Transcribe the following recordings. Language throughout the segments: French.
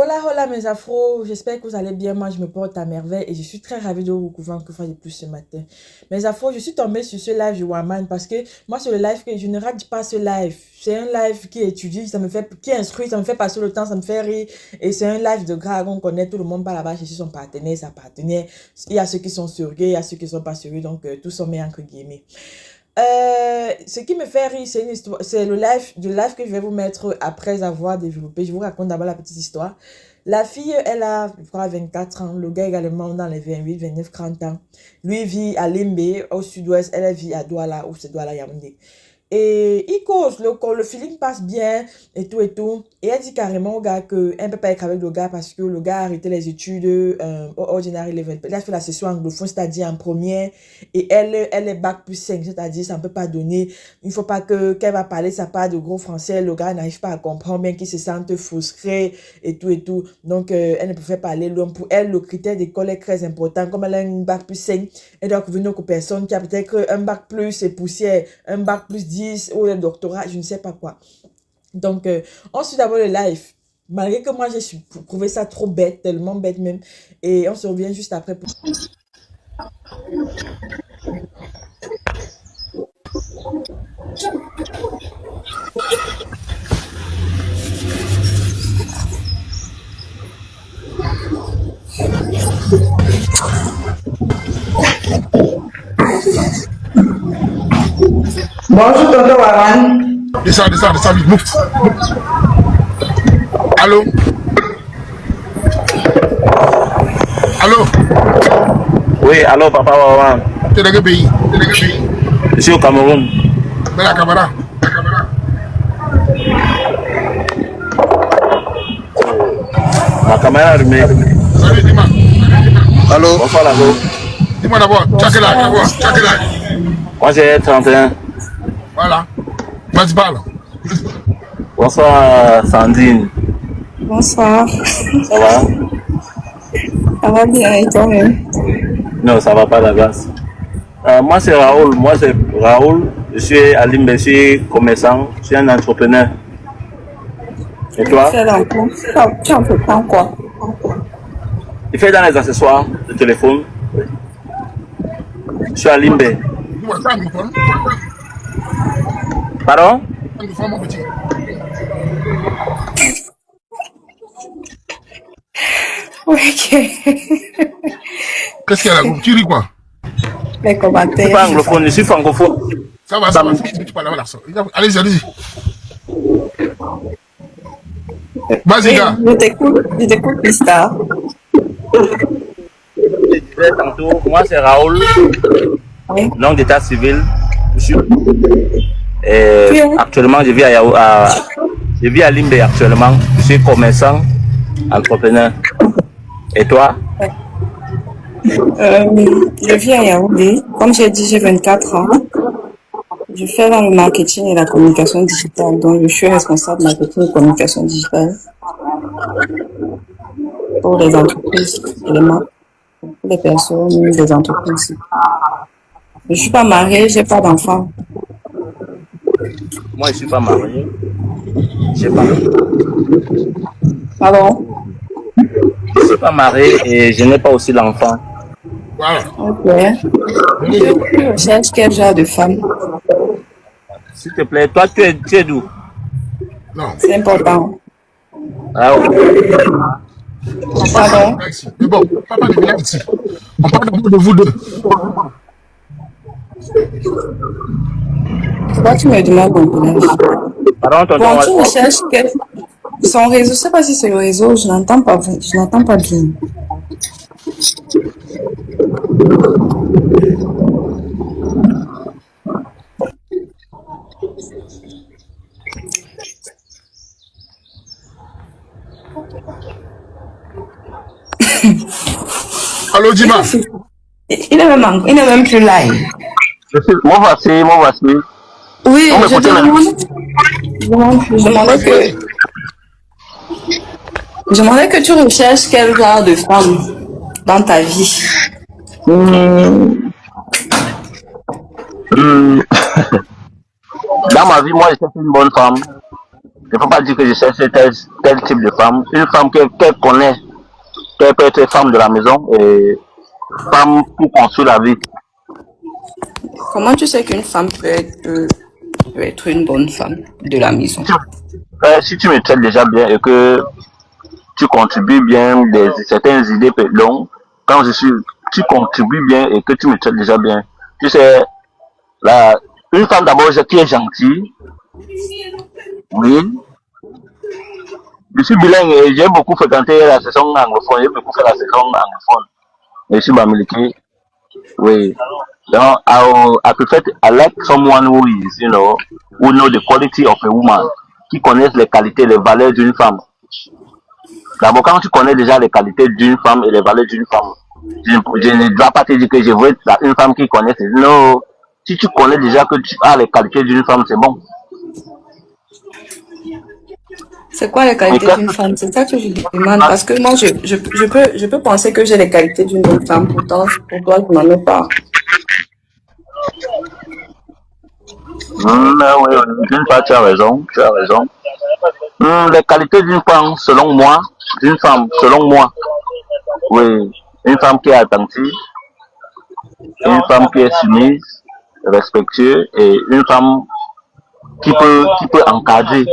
Hola, hola mes afros, j'espère que vous allez bien, moi je me porte à merveille et je suis très ravie de vous couvrir une fois de plus ce matin. Mes afros, je suis tombée sur ce live du Waman parce que moi sur le live, que je ne rate pas ce live. C'est un live qui étudie, ça me fait, qui instruit, ça me fait passer le temps, ça me fait rire et c'est un live de gras, on connaît tout le monde par là-bas, chercher son partenaire, sa partenaire. Il y a ceux qui sont sérieux, il y a ceux qui ne sont pas sérieux, donc tous sont mis entre guillemets. Ce qui me fait rire, c'est une histoire, c'est le live que je vais vous mettre après avoir développé. Je vous raconte d'abord la petite histoire. La fille, elle a, je crois, 24 ans. Le gars également dans les 28, 29, 30 ans. Lui vit à Limbe, au sud-ouest. Elle vit à Douala, ou c'est Douala Yaoundé. Et il cause, le feeling passe bien et tout et tout. Et elle dit carrément au gars qu'elle ne peut pas être avec le gars parce que le gars a arrêté les études au ordinary level. Elle a fait la session anglophone, c'est-à-dire en première. Et elle est bac plus 5, c'est-à-dire ça ne peut pas donner. Il ne faut pas qu'elle va parler sa part de gros français. Le gars n'arrive pas à comprendre, bien qu'il se sente frustré et tout et tout. Donc, elle ne pouvait pas aller loin. Pour elle, le critère d'école est très important. Comme elle a une bac plus 5, elle doit venir aux personnes qui a peut-être un bac plus et poussière, un bac plus 10 ou le doctorat, je ne sais pas quoi. Donc, on suit d'abord le live. Malgré que moi, j'ai trouvé ça trop bête, tellement bête même. Et on se revient juste après. Bonjour, tonton Wawan. Descends, vite, move. Allô? Allô? Oui, allô, papa Wawan. T'es dans quel pays? Je suis au Cameroun. Dans la caméra. Ma caméra allumée. Salut, dis-moi. Allô? Bonsoir, Lago. Dis-moi d'abord, tu as quel âge? Moi, j'ai 31. Voilà. Vas-y, parle. Bonsoir, Sandine. Bonsoir. Ça va? Ça va bien et toi-même? Non, ça va pas la base. Moi, c'est Raoul. Je suis à Limbe, je suis commerçant, je suis un entrepreneur. Et toi? Tu entreprends quoi? Je fais dans les accessoires de téléphone. Je suis à Limbe. Dis-moi, c'est anglophone? Pardon? Anglophone, mon petit. Ok. Qu'est-ce qu'il y a là? Tu ris quoi? Les Je commentaires. suis pas anglophone, je suis francophone. Ça va. Tu parles là. Allez-y. Vas-y, gars. Je t'écoute, Pista. Je disais tantôt, moi c'est Raoul, Oui. nom d'état civil. Actuellement, je vis à Limbe actuellement. Je suis commerçant, entrepreneur. Et toi? Je vis à Yaoundé. Comme j'ai dit, j'ai 24 ans. Je fais dans le marketing et la communication digitale. Donc, je suis responsable marketing et communication digitale pour les entreprises et les marques, pour les personnes, les entreprises. Je ne suis pas mariée, j'ai pas d'enfant. Moi, je suis pas marié. Je sais pas. Pardon? Je suis pas marié et je n'ai pas aussi d'enfant. Voilà. Ok. Je cherche quel genre de femme? S'il te plaît, toi, tu es d'où? Non. C'est important. Ah, ok. Pardon? Mais bon, papa ne vient pas ici. On parle d'abord de vous deux. Pourquoi tu me demandes mon âge? Pardon, tonton. Bon, tu recherches quel... Son réseau, je sais pas si c'est le réseau, je n'entends pas bien. Allô, Dima. Il est même plus live. Moi voici. Oui, Non, mais je demandais que tu recherches quel genre de femme dans ta vie. Dans ma vie, moi, je suis une bonne femme. ne faut pas dire que je cherche tel type de femme. Une femme qu'elle connaît, qu'elle peut être femme de la maison et femme pour construire la vie. Comment tu sais qu'une femme peut être une bonne femme de la maison? Si tu me traites déjà bien et que tu contribues bien certaines idées, donc quand tu contribues bien et que tu me traites déjà bien, tu sais, une femme d'abord qui est gentille, oui. Je suis bilingue et j'ai beaucoup fréquenté la saison anglophone, j'ai beaucoup fait la saison anglophone. Et je suis bamiliki, oui. Donc, I like someone who is, who know the quality of a woman, qui connaissent les qualités, les valeurs d'une femme. D'abord, quand tu connais déjà les qualités d'une femme et les valeurs d'une femme, je ne dois pas te dire que je veux être une femme qui connaît. Non, si tu connais déjà que tu as les qualités d'une femme, c'est bon. C'est quoi les qualités d'une femme? C'est ça que je demande. Parce que moi, je peux penser que j'ai les qualités d'une bonne femme. Pourtant, pour toi, je n'en ai pas. Oui, d'une part, tu as raison. Les qualités d'une femme, selon moi, oui, une femme qui est attentive, une femme qui est soumise, respectueuse et une femme qui peut encadrer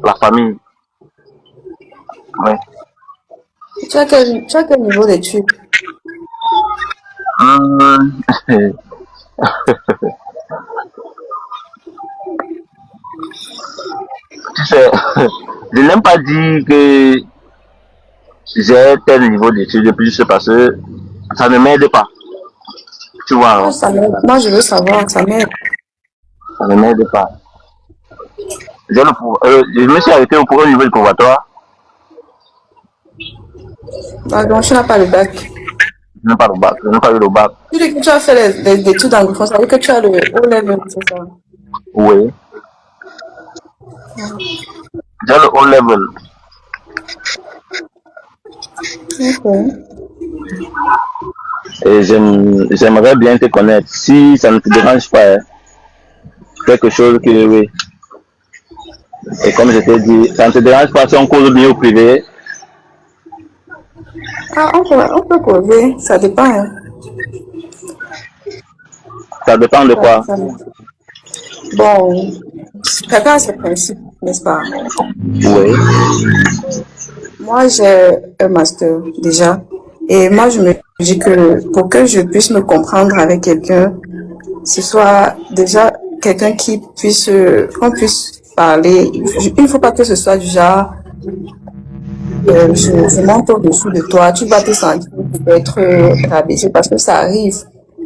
la famille. Ouais. Tu as quel niveau d'études? Tu sais, je n'aime pas dire que j'ai tel niveau d'études de plus parce que ça ne m'aide pas. Tu vois, moi, je veux savoir, ça m'aide. Ça ne m'aide pas. Je me suis arrêté au premier niveau de probatoire. Donc, tu n'as pas le bac. Je n'ai pas le bac, je n'ai pas eu le bac. Tu dis que tu as fait des études anglophone, ça veut dire que tu as le O-level, c'est ça? Oui. J'ai le O-level. Ok. Et j'aimerais bien te connaître. Si ça ne te dérange pas, quelque chose que oui. Et comme je t'ai dit, ça ne te dérange pas si on cause bien au privé. Ah, on peut causer, ça dépend. Hein. Ça dépend de quoi? Bon, chacun a ses principes, n'est-ce pas? Oui. Moi, j'ai un master déjà. Et moi, je me dis que pour que je puisse me comprendre avec quelqu'un, ce soit déjà quelqu'un qui puisse, qu'on puisse parler. Il ne faut pas que ce soit du genre, je monte au-dessous de toi, tu vas te sentir être rabaissé parce que ça arrive.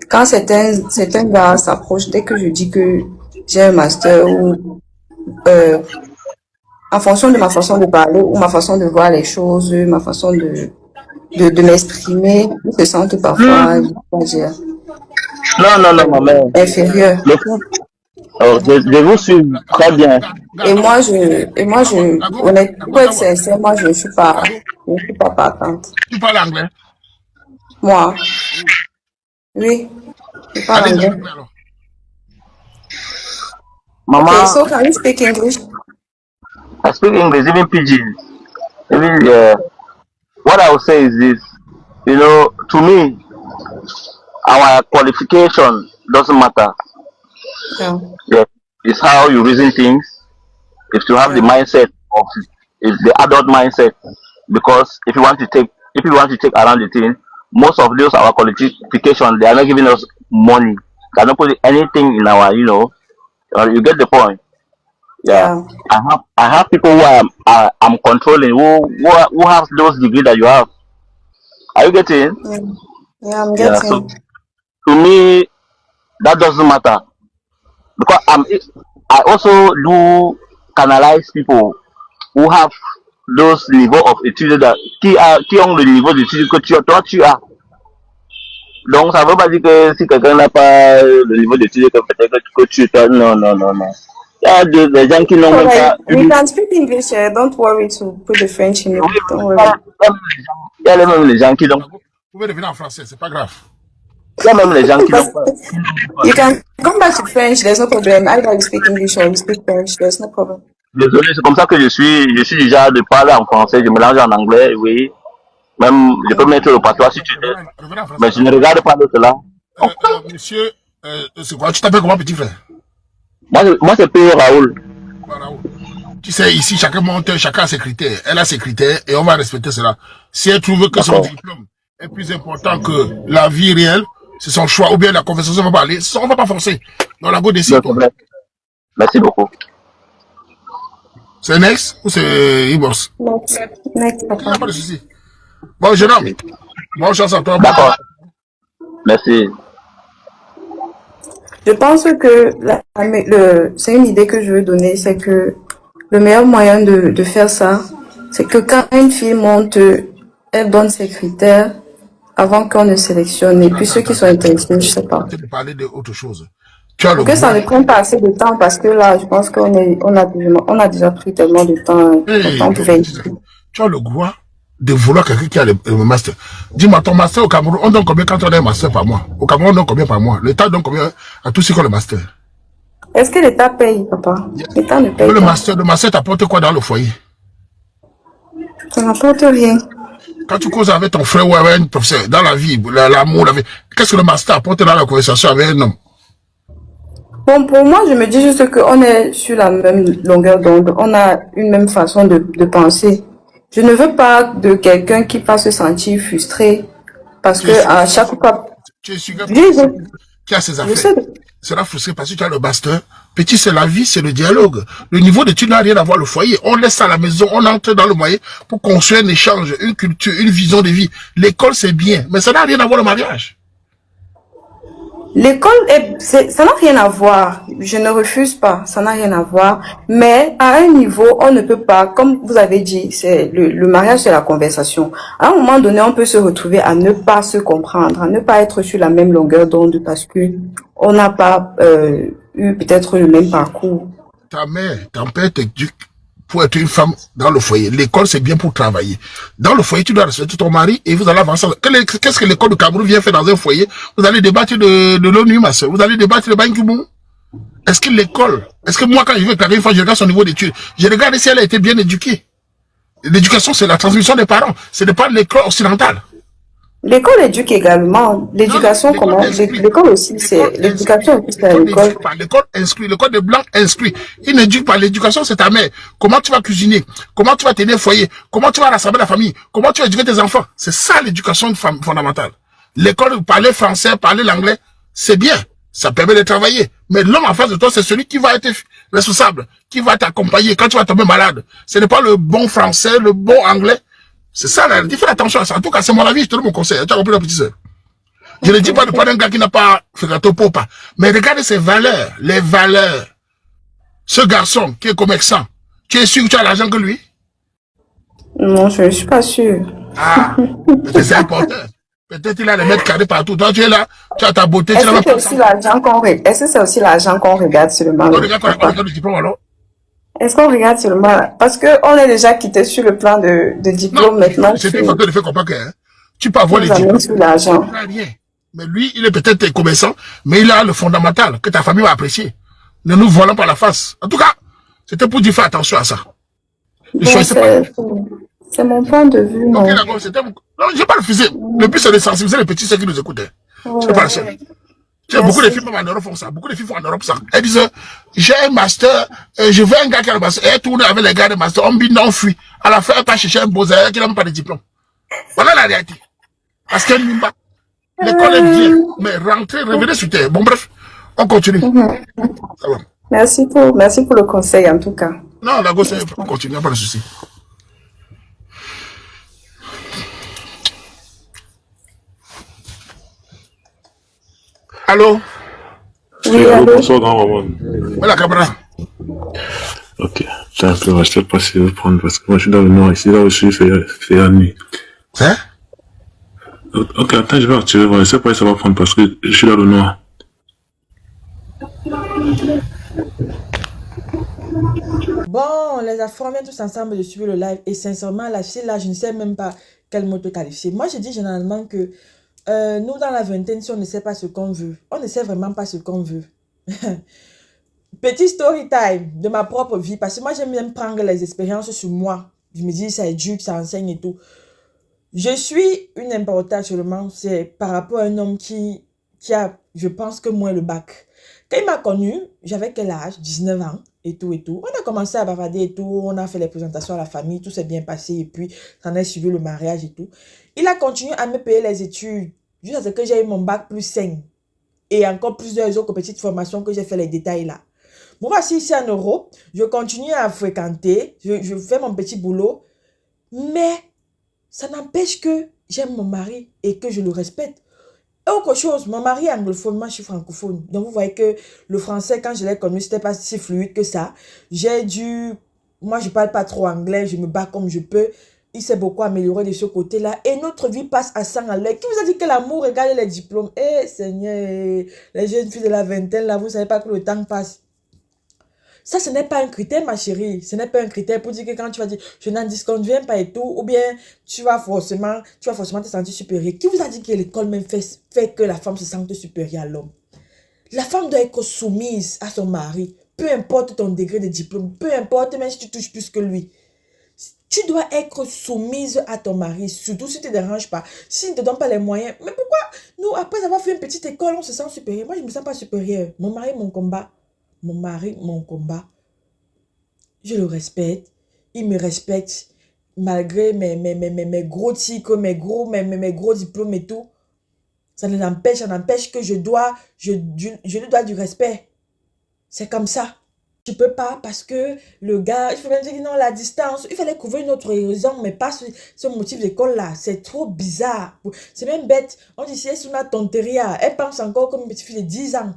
Quand certains gars s'approchent, dès que je dis que j'ai un master ou en fonction de ma façon de parler ou ma façon de voir les choses, ma façon de m'exprimer, ils se sentent parfois, Non, ma mère. inférieurs. Je vous suis très bien. Et moi, honnêtement, pour être sincère, moi, je ne suis pas partante. Tu parles anglais? Moi, oui, je parle Allez, anglais. alors. Mama, Okay, so can you speak English? I speak English, even pidgin. Even what I would say is this, to me, our qualification doesn't matter. Yeah. Yeah, it's how you reason things. If you have the mindset of the adult mindset, because if you want to take around the thing, most of those our qualifications they are not giving us money. They are not putting anything in our, you get the point. Yeah. I have people who I'm controlling who have those degrees that you have. Are you getting? Yeah, I'm getting. So to me, that doesn't matter because I also do canalize people who have those niveaux of études qui ont le niveau d'études que toi tu as. Donc ça veut pas dire que si quelqu'un n'a pas le niveau d'études que peut-être que tu as. Non. Il y a des gens qui n'ont même pas. We can speak English. Don't worry to put the French in it. Don't worry. Il y a même les gens qui n'ont. Vous pouvez revenir en français, c'est pas grave. Il y a même les gens qui n'ont pas. You can come back to French. There's no problem. Either you speak English or you speak French. There's no problem. désolé, c'est comme ça que je suis déjà de parler en français, je mélange en anglais, oui. Même, je peux mettre le patois si tu veux. Revenez en français. Mais je ne regarde pas de cela. Monsieur, c'est quoi? Tu t'appelles comment, petit frère? Moi c'est P. Raoul. Voilà. Tu sais, ici, chacun monte, chacun a ses critères. Elle a ses critères et on va respecter cela. Si elle trouve que son D'accord. diplôme est plus important que la vie réelle, c'est son choix, ou bien la conversation va pas aller, on va pas forcer. Donc, la go Non, décide, c'est toi. vrai. Merci beaucoup. C'est Next ou c'est Ibos? Next, next, Il n'y papa. a pas de souci. Bon, jeune homme, bonne chance à toi. D'accord. Merci. Je pense que c'est une idée que je veux donner, c'est que le meilleur moyen de faire ça, c'est que quand une fille monte, elle donne ses critères avant qu'on ne sélectionne. Et puis ceux qui sont intéressés, je sais pas. Tu de parler d'autre chose. Tu as le Pour que ça droit. ne prenne pas assez de temps, parce que là, je pense on a déjà pris tellement de temps. Hey, On pouvait... tu as le droit de vouloir quelqu'un qui a le master. Dis-moi, ton master au Cameroun, on donne combien quand on a un master par mois? Au Cameroun, on donne combien par mois? L'État donne combien à tous ceux qui ont le master? Est-ce que l'État paye, papa? L'État ne paye Mais pas. le master t'apporte quoi dans le foyer? Ça n'apporte rien. Quand tu causes avec ton frère ou avec un professeur, dans la vie, l'amour, la vie, qu'est-ce que le master apporte dans la conversation avec un homme? Bon, pour moi, je me dis juste qu'on est sur la même longueur d'onde. On a une même façon de penser. Je ne veux pas de quelqu'un qui va se sentir frustré parce Tu que es à sûr, chaque fois, tu es sûr oui, je, qui a ses je affaires. sais. Sera frustré parce que tu as le master. Petit, c'est la vie, c'est le dialogue. Le niveau d'études n'a rien à voir le foyer. On laisse ça à la maison, on entre dans le foyer pour construire un échange, une culture, une vision de vie. L'école, c'est bien, mais ça n'a rien à voir le mariage. L'école, ça n'a rien à voir. Je ne refuse pas. Ça n'a rien à voir. Mais à un niveau, on ne peut pas, comme vous avez dit, c'est le mariage, c'est la conversation. À un moment donné, on peut se retrouver à ne pas se comprendre, à ne pas être sur la même longueur d'onde parce que on n'a pas eu peut-être le même parcours. Ta mère, ton père t'éduque pour être une femme dans le foyer. L'école, c'est bien pour travailler. Dans le foyer, tu dois respecter ton mari et vous allez avancer. Qu'est-ce que l'école de Cameroun vient faire dans un foyer? Vous allez débattre de l'ONU, ma soeur. Vous allez débattre de Ban Ki-moon. Est-ce que l'école, est-ce que moi, quand je vais clarifier une fois, je regarde son niveau d'études, je regarde si elle a été bien éduquée. L'éducation, c'est la transmission des parents. Ce n'est pas l'école occidentale. L'école éduque également. L'éducation, comment? L'école aussi, c'est, l'éducation aussi, c'est à l'école. L'école inscrit, l'école des blancs inscrit. Il n'éduque pas. L'éducation, c'est ta mère. Comment tu vas cuisiner? Comment tu vas tenir foyer? Comment tu vas rassembler la famille? Comment tu vas éduquer tes enfants? C'est ça l'éducation fondamentale. L'école, parler français, parler l'anglais, c'est bien. Ça permet de travailler. Mais l'homme en face de toi, c'est celui qui va être responsable, qui va t'accompagner quand tu vas tomber malade. Ce n'est pas le bon français, le bon anglais. C'est ça, là. Fais attention à ça. En tout cas, c'est mon avis, je te donne mon conseil. Tu as compris, la petite sœur? Je ne dis pas de parler d'un gars qui n'a pas fait gâteau pour pas. Mais regardez ses valeurs, les valeurs. Ce garçon qui est commerçant, tu es sûr que tu as l'argent que lui? Non, je ne suis pas sûre. Ah, c'est important. Peut-être il a les mètres carrés partout. Toi, tu es là, tu as ta beauté, tu Est-ce n'as que même c'est pas aussi l'argent qu'on regarde? Est-ce que c'est aussi l'argent qu'on regarde seulement? on regarde le diplôme alors? Est-ce qu'on regarde seulement? Parce que on est déjà quitté sur le plan de diplôme Non, maintenant. c'est un facteur de fait comprendre que tu peux avoir les nous amène diplômes. sur l'argent. Tu n'as rien. Mais lui, il est peut-être commerçant, mais il a le fondamental que ta famille va apprécier. Ne nous voilons pas la face. En tout cas, c'était pour dire faire attention à ça. Ne Bon, choisissez pas. c'est mon point de vue, non. Ok, d'accord, c'était... Non, je vais pas refuser. Le but, c'est de sensibiliser les petits, ceux qui nous écoutent. C'est pas le seul. Tu sais, beaucoup de filles, même en Europe, font ça. Beaucoup de filles font en Europe ça. Elles disent, j'ai un master, je veux un gars qui a le master. Et elles tournent avec les gars de master. On bine, on fuit. À la fin, elle part chercher un beau zèle qui n'a même pas de diplôme. Voilà la réalité. Parce qu'elle n'aime pas. L'école est bien. Mais rentrer, revenez sur terre. Bon, bref, on continue. Ça va. Merci pour le conseil, en tout cas. Non, la gosse, on continue, pas de souci. Allô? Oui, allô? Bonsoir, grand-maman. Voilà, camarade. Ok. J'ai un peu, je sais pas si je vais prendre parce que moi, je suis dans le nord ici, là où je suis, fait la nuit. Hein? Ok, attends, je vais retirer, je sais pas si ça va prendre parce que je suis dans le noir. Bon, les enfants, on vient tous ensemble de suivre le live. Et sincèrement, la fille là, je ne sais même pas quel mot te qualifier. Moi, je dis généralement que nous, dans la vingtaine, si on ne sait pas ce qu'on veut, on ne sait vraiment pas ce qu'on veut. Petit story time de ma propre vie. Parce que moi, j'aime bien prendre les expériences sur moi. Je me dis, ça éduque, ça enseigne et tout. Je suis une importée actuellement. C'est par rapport à un homme qui a, je pense que moins le bac. Quand il m'a connu, j'avais quel âge? 19 ans et tout et tout. On a commencé à bavarder et tout. On a fait les présentations à la famille. Tout s'est bien passé. Et puis, ça a suivi le mariage et tout. Il a continué à me payer les études. Jusqu'à ce que j'ai eu mon bac plus 5. Et encore plusieurs autres petites formations que j'ai fait les détails là. Bon, voici ici en Europe. Je continue à fréquenter. Je fais mon petit boulot. Mais ça n'empêche que j'aime mon mari et que je le respecte. Et autre chose, mon mari est anglophone, moi je suis francophone. Donc vous voyez que le français, quand je l'ai connu, c'était pas si fluide que ça. Moi je parle pas trop anglais, je me bats comme je peux. Il s'est beaucoup amélioré de ce côté-là. Et notre vie passe à 100 à l'heure. Qui vous a dit que l'amour égale les diplômes? Eh Seigneur, les jeunes filles de la vingtaine, là, vous savez pas que le temps passe. Ça, ce n'est pas un critère, ma chérie. Ce n'est pas un critère pour dire que quand tu vas dire, je n'en disconviens pas et tout, ou bien tu vas forcément te sentir supérieur. Qui vous a dit que l'école même fait que la femme se sente supérieure à l'homme? La femme doit être soumise à son mari. Peu importe ton degré de diplôme, peu importe même si tu touches plus que lui. Tu dois être soumise à ton mari, surtout si tu ne te déranges pas. S'il ne te donne pas les moyens. Mais pourquoi nous, après avoir fait une petite école, on se sent supérieur? Moi, je ne me sens pas supérieur. Mon mari, mon combat. Mon mari, mon combat. Je le respecte. Il me respecte. Malgré mes gros titres, mes gros diplômes et tout. Ça n'empêche que je lui dois du respect. C'est comme ça. Je peux pas parce que le gars, il faut même dire non, la distance, il fallait trouver une autre raison, mais pas ce motif d'école-là. C'est trop bizarre. C'est même bête. On dit, c'est une tonteria. Elle pense encore comme une petite fille de 10 ans.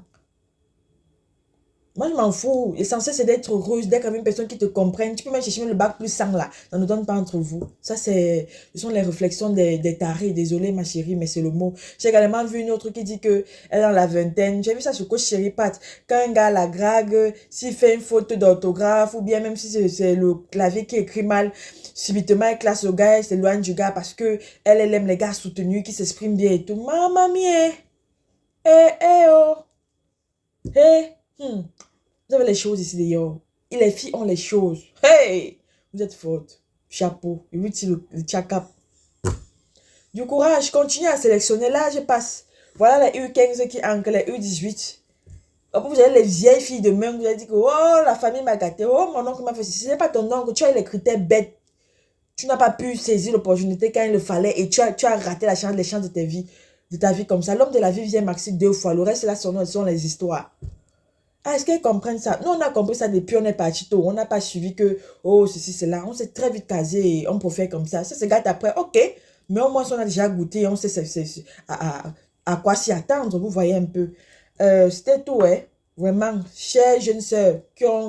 Moi, je m'en fous. L'essentiel, c'est d'être heureuse, d'être avec une personne qui te comprenne. Tu peux même chercher le bac plus 100 là. Ça ne donne pas entre vous. Ça, ce sont les réflexions des tarés. Désolée, ma chérie, mais c'est le mot. J'ai également vu une autre qui dit que elle est dans la vingtaine. J'ai vu ça sur Coach Chérie Pat. Quand un gars la drague, s'il fait une faute d'orthographe, ou bien même si c'est le clavier qui écrit mal, subitement, elle classe le gars, elle s'éloigne du gars parce que elle aime les gars soutenus, qui s'expriment bien et tout. Maman mia. Oh. Vous avez les choses ici d'ailleurs. Et les filles ont les choses. Hey! Vous êtes fortes. Chapeau. Et oui, le tchakap. Du courage. Continuez à sélectionner. Là, je passe. Voilà les U15 qui ancrent les U18. Après, vous avez les vieilles filles de même. Vous avez dit que, oh, la famille m'a gâté. Oh, mon oncle m'a fait ceci. Ce n'est pas ton oncle. Tu as les critères bêtes. Tu n'as pas pu saisir l'opportunité quand il le fallait. Et tu as raté les chances de ta vie comme ça. L'homme de la vie vient maxi 2 fois. Le reste, là, sont les histoires. Ah, est-ce qu'elles comprennent ça? Nous, on a compris ça depuis, on est parti tôt. On n'a pas suivi que, oh, ceci, cela. On s'est très vite casé et on peut faire comme ça. Ça se gâte après, ok. Mais au moins, on a déjà goûté, on sait à quoi s'y attendre. Vous voyez un peu. C'était tout, hein. Vraiment, chères jeunes sœurs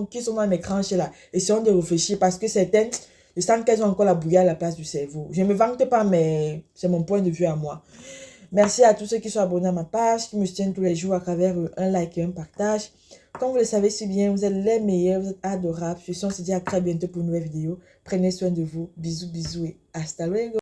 qui sont dans mes cranches là, essayons de réfléchir parce que certaines, je sens qu'elles ont encore la bouillie à la place du cerveau. Je ne me vante pas, mais c'est mon point de vue à moi. Merci à tous ceux qui sont abonnés à ma page, qui me soutiennent tous les jours à travers un like et un partage. Comme vous le savez si bien, vous êtes les meilleurs, vous êtes adorables. Je suis on se dit à très bientôt pour une nouvelle vidéo. Prenez soin de vous. Bisous, bisous et hasta luego.